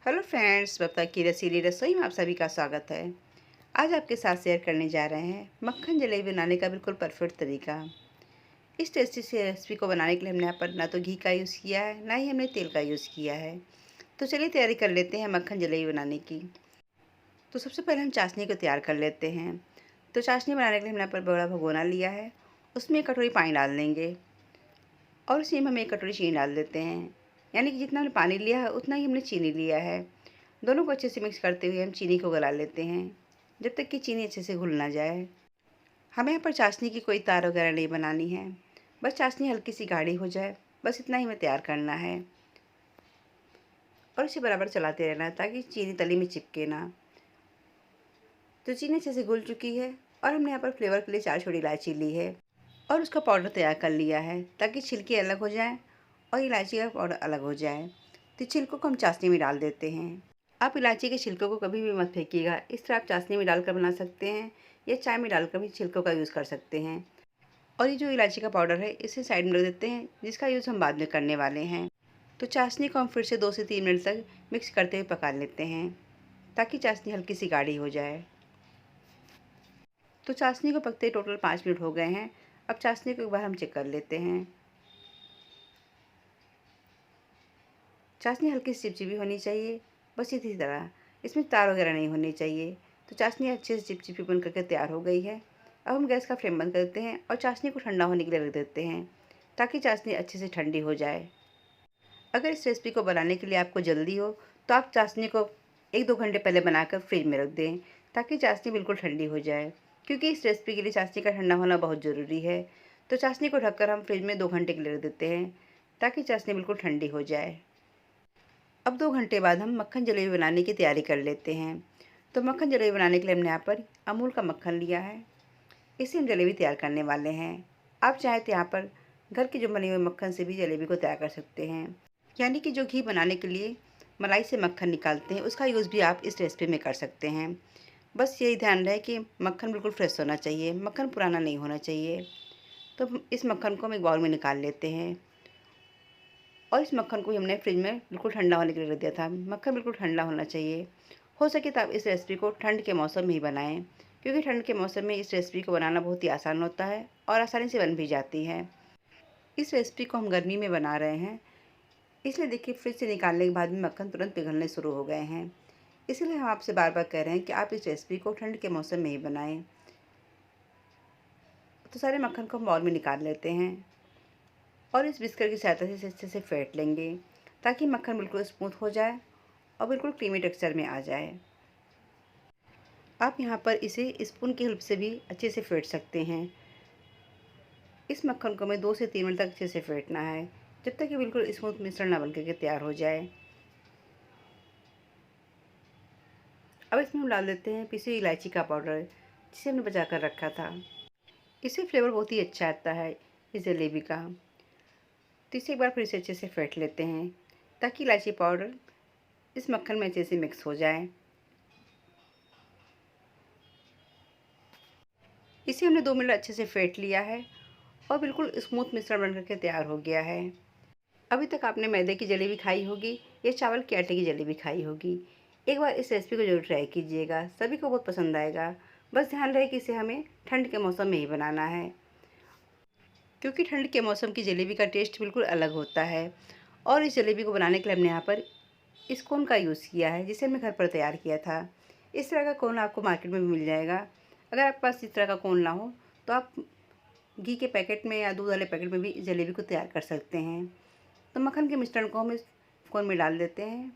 Hello friends, Bappa की रसीली रसोई में आप सभी का स्वागत है। आज आपके साथ शेयर करने जा रहे हैं मक्खन जलेबी बनाने का बिल्कुल परफेक्ट तरीका। इस टेस्टी से रेसिपी को बनाने के लिए हमने यहाँ पर ना तो घी का यूज़ किया है, ना ही हमने तेल का यूज़ किया है। तो चलिए तैयारी कर लेते हैं मक्खन जलेबी बनाने की। तो सबसे पहले हम चाशनी को तैयार कर लेते हैं। तो चाशनी बनाने के लिए हमने यहाँ पर बड़ा भगोना लिया है, उसमें 1 कटोरी पानी डाल देंगे और उसी में हम 1 कटोरी चीनी डाल देते हैं। यानी कि जितना हमने पानी लिया है उतना ही हमने चीनी लिया है। दोनों को अच्छे से मिक्स करते हुए हम चीनी को गला लेते हैं जब तक कि चीनी अच्छे से घुल ना जाए। हमें यहाँ पर चाशनी की कोई तार वगैरह नहीं बनानी है, बस चाशनी हल्की सी गाढ़ी हो जाए, बस इतना ही हमें तैयार करना है। और इसे बराबर चलाते रहना है ताकि चीनी तली में चिपके ना। तो चीनी अच्छे से घुल चुकी है और हमने यहाँ पर फ्लेवर के लिए 4 छोटी इलायची ली है और उसका पाउडर तैयार कर लिया है ताकि छिलके अलग हो जाएँ और इलायची का पाउडर अलग हो जाए। तो छिलकों को हम चाशनी में डाल देते हैं। आप इलायची के छिलकों को कभी भी मत फेंकिएगा। इस तरह आप चाशनी में डालकर बना सकते हैं या चाय में डालकर भी छिलकों का यूज़ कर सकते हैं। और ये जो इलायची का पाउडर है इसे साइड में रख देते हैं, जिसका यूज़ हम बाद में करने वाले हैं। तो चाशनी को हम फिर से 2 से 3 मिनट तक मिक्स करते हुए पका लेते हैं ताकि चाशनी हल्की सी गाढ़ी हो जाए। तो चाशनी को पकते टोटल 5 मिनट हो गए हैं। अब चाशनी को एक बार हम चेक कर लेते हैं। चाशनी हल्की सी चिपचिपी होनी चाहिए, बस इसी तरह। इसमें तार वगैरह नहीं होनी चाहिए। तो चाशनी अच्छे से चिपचिपी बन करके तैयार हो गई है। अब हम गैस का फ्लेम बंद कर देते हैं और चाशनी को ठंडा होने के लिए रख देते हैं ताकि चाशनी अच्छे से ठंडी हो जाए। अगर इस रेसिपी को बनाने के लिए आपको जल्दी हो तो आप चाशनी को 1-2 घंटे पहले बनाकर फ्रिज में रख दें ताकि चाशनी बिल्कुल ठंडी हो जाए, क्योंकि इस रेसिपी के लिए चाशनी का ठंडा होना बहुत ज़रूरी है। तो चाशनी को ढककर हम फ्रिज में 2 घंटे के लिए रख देते हैं ताकि चाशनी बिल्कुल ठंडी हो जाए। अब 2 घंटे बाद हम मक्खन जलेबी बनाने की तैयारी कर लेते हैं। तो मक्खन जलेबी बनाने के लिए हमने यहाँ पर अमूल का मक्खन लिया है, इससे हम जलेबी तैयार करने वाले हैं। आप चाहें तो यहाँ पर घर के जो बने हुए मक्खन से भी जलेबी को तैयार कर सकते हैं। यानी कि जो घी बनाने के लिए मलाई से मक्खन निकालते हैं उसका यूज़ भी आप इस रेसिपी में कर सकते हैं। बस यही ध्यान रहे कि मक्खन बिल्कुल फ्रेश होना चाहिए, मक्खन पुराना नहीं होना चाहिए। तो इस मक्खन को हम एक बाउल में निकाल लेते हैं और इस मक्खन को हमने फ्रिज में बिल्कुल ठंडा होने के लिए रख दिया था। मक्खन बिल्कुल ठंडा होना चाहिए। हो सके तो आप इस रेसिपी को ठंड के मौसम में ही बनाएं, क्योंकि ठंड के मौसम में इस रेसिपी को बनाना बहुत ही आसान होता है और आसानी से बन भी जाती है। इस रेसिपी को हम गर्मी में बना रहे हैं, इसलिए देखिए फ्रिज से निकालने के बाद में मक्खन तुरंत पिघलने शुरू हो गए हैं। इसलिए हम आपसे बार बार कह रहे हैं कि आप इस रेसिपी को ठंड के मौसम में ही बनाएं। तो सारे मक्खन को हम बाउल में निकाल लेते हैं और इस विस्कर की सहायता से इसे अच्छे से फेंट लेंगे ताकि मक्खन बिल्कुल स्मूथ हो जाए और बिल्कुल क्रीमी टेक्सचर में आ जाए। आप यहाँ पर इसे स्पून की हेल्प से भी अच्छे से फेंट सकते हैं। इस मक्खन को हमें 2 से 3 मिनट तक अच्छे से फेंटना है, जब तक कि बिल्कुल स्मूथ मिश्रण ना बन करके तैयार हो जाए। अब इसमें हम डाल देते हैं पिसी हुई इलायची का पाउडर, जिसे हमने बचा कर रखा था। इससे फ्लेवर बहुत ही अच्छा आता है इस जलेबी का। तो इसे एक बार फिर से अच्छे से फेंट लेते हैं ताकि इलायची पाउडर इस मक्खन में अच्छे से मिक्स हो जाए। इसे हमने 2 मिनट अच्छे से फेंट लिया है और बिल्कुल स्मूथ मिश्रण बन करके तैयार हो गया है। अभी तक आपने मैदे की जलेबी खाई होगी या चावल के आटे की जलेबी खाई होगी। एक बार इस रेसिपी को जरूर ट्राई कीजिएगा, सभी को बहुत पसंद आएगा। बस ध्यान रहे कि इसे हमें ठंड के मौसम में ही बनाना है, क्योंकि ठंड के मौसम की जलेबी का टेस्ट बिल्कुल अलग होता है। और इस जलेबी को बनाने के लिए हमने यहाँ पर इस कोन का यूज़ किया है, जिसे हमने घर पर तैयार किया था। इस तरह का कोन आपको मार्केट में भी मिल जाएगा। अगर आपके पास इस तरह का कोन ना हो तो आप घी के पैकेट में या दूध वाले पैकेट में भी इस जलेबी को तैयार कर सकते हैं। तो मक्खन के मिश्रण को हम इस कोन में डाल देते हैं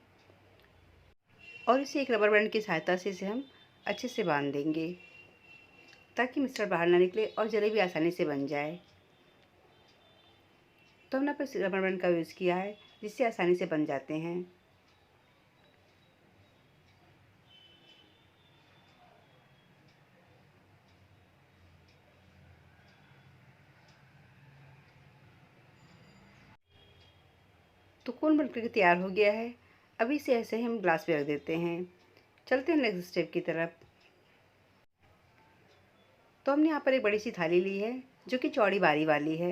और इसे एक रबर बैंड की सहायता से इसे हम अच्छे से बांध देंगे ताकि मिश्रण बाहर ना निकले और जलेबी आसानी से बन जाए। तो हमने पर रबर बैंड का यूज़ किया है, जिससे आसानी से बन जाते हैं। तो कोन बन करके तैयार हो गया है। अभी इसे ऐसे ही हम ग्लास में रख देते हैं। चलते हैं नेक्स्ट स्टेप की तरफ। तो हमने यहाँ पर एक बड़ी सी थाली ली है जो कि चौड़ी बारी वाली है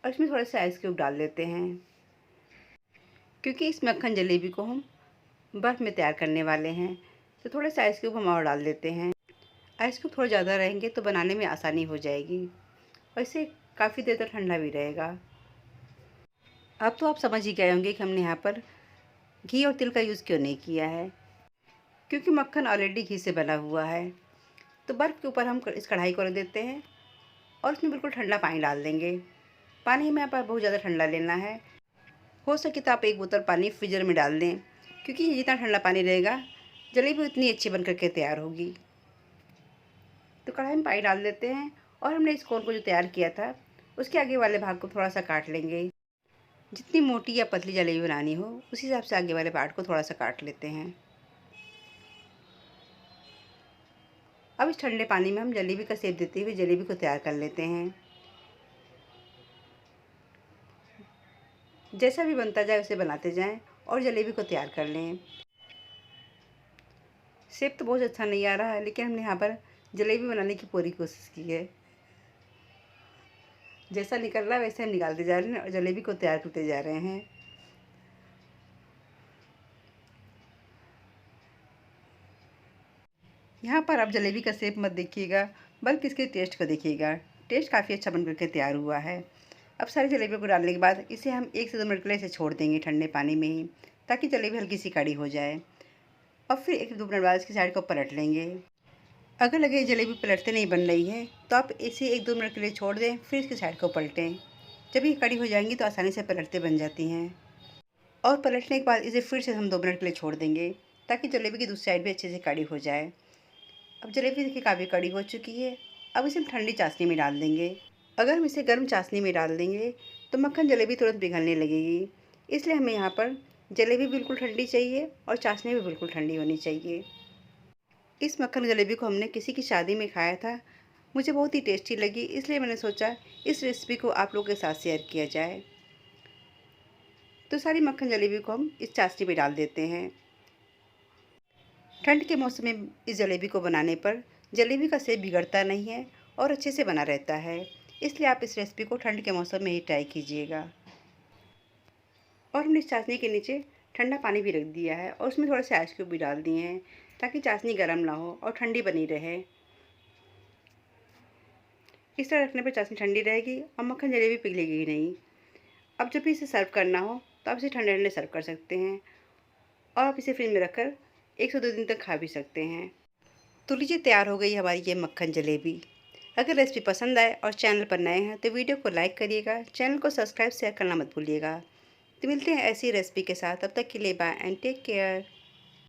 और इसमें थोड़े से आइस क्यूब डाल देते हैं, क्योंकि इस मक्खन जलेबी को हम बर्फ़ में तैयार करने वाले हैं, तो थोड़े से आइस क्यूब हम और डाल देते हैं। आइस क्यूब थोड़े ज़्यादा रहेंगे तो बनाने में आसानी हो जाएगी और इससे काफ़ी देर तक ठंडा भी रहेगा। अब तो आप समझ ही गए होंगे कि हमने यहाँ पर घी और तिल का यूज़ क्यों नहीं किया है, क्योंकि मक्खन ऑलरेडी घी से बना हुआ है। तो बर्फ़ के ऊपर हम इस कढ़ाई को रख देते हैं और उसमें बिल्कुल ठंडा पानी डाल देंगे। पानी हमें यहाँ पर बहुत ज़्यादा ठंडा लेना है। हो सके तो आप 1 बोतल पानी फ्रीज़र में डाल दें, क्योंकि जितना ठंडा पानी रहेगा जलेबी उतनी अच्छी बन कर के तैयार होगी। तो कढ़ाई में पानी डाल देते हैं और हमने इस कोन को जो तैयार किया था उसके आगे वाले भाग को थोड़ा सा काट लेंगे। जितनी मोटी या पतली जलेबी बनानी हो उस हिसाब से आगे वाले पार्ट को थोड़ा सा काट लेते हैं। अब इस ठंडे पानी में हम जलेबी का शेप देते हुए जलेबी को तैयार कर लेते हैं। जैसा भी बनता जाए उसे बनाते जाएं और जलेबी को तैयार कर लें। शेप तो बहुत अच्छा नहीं आ रहा है, लेकिन हमने यहाँ पर जलेबी बनाने की पूरी कोशिश की है। जैसा निकल रहा है वैसे हम निकालते जा रहे हैं और जलेबी को तैयार करते जा रहे हैं। यहाँ पर आप जलेबी का शेप मत देखिएगा, बल्कि इसके टेस्ट को देखिएगा। टेस्ट काफ़ी अच्छा बन करके तैयार हुआ है। अब सारी जलेबी को डालने के बाद इसे हम 1 से 2 मिनट के लिए इसे छोड़ देंगे ठंडे पानी में ही, ताकि जलेबी हल्की सी कड़ी हो जाए। और फिर 1 से 2 मिनट बाद इसकी साइड को पलट लेंगे। अगर लगे जलेबी पलटते नहीं बन रही है तो आप इसे 1-2 मिनट के लिए छोड़ दें, फिर इसकी साइड को पलटें। जब ये कड़ी हो जाएंगी तो आसानी से पलटते बन जाती हैं। और पलटने के बाद इसे फिर से हम 2 मिनट के लिए छोड़ देंगे, ताकि जलेबी की दूसरी साइड भी अच्छे से कड़ी हो जाए। अब जलेबी देखिए काफ़ी कड़ी हो चुकी है। अब इसे हम ठंडी चाशनी में डाल देंगे। अगर हम इसे गर्म चाशनी में डाल देंगे तो मक्खन जलेबी तुरंत पिघलने लगेगी। इसलिए हमें यहाँ पर जलेबी बिल्कुल ठंडी चाहिए और चाशनी भी बिल्कुल ठंडी होनी चाहिए। इस मक्खन जलेबी को हमने किसी की शादी में खाया था, मुझे बहुत ही टेस्टी लगी, इसलिए मैंने सोचा इस रेसिपी को आप लोगों के साथ शेयर किया जाए। तो सारी मक्खन जलेबी को हम इस चाशनी में डाल देते हैं। ठंड के मौसम में इस जलेबी को बनाने पर जलेबी का शेप बिगड़ता नहीं है और अच्छे से बना रहता है। इसलिए आप इस रेसिपी को ठंड के मौसम में ही ट्राई कीजिएगा। और हमने इस चाशनी के नीचे ठंडा पानी भी रख दिया है और उसमें थोड़े से आइस क्यूब भी डाल दिए हैं, ताकि चाशनी गर्म ना हो और ठंडी बनी रहे। इस तरह रखने पर चाशनी ठंडी रहेगी और मक्खन जलेबी पिघलेगी नहीं। अब जब भी इसे सर्व करना हो तो आप इसे ठंडे ठंडे सर्व कर सकते हैं और आप इसे फ्रिज में रखकर 1 से 2 दिन तक खा भी सकते हैं। तो लीजिए तैयार हो गई हमारी ये मक्खन जलेबी। अगर रेसिपी पसंद आए और चैनल पर नए हैं तो वीडियो को लाइक करिएगा, चैनल को सब्सक्राइब शेयर करना मत भूलिएगा। तो मिलते हैं ऐसी रेसिपी के साथ, तब तक के लिए बाय एंड टेक केयर।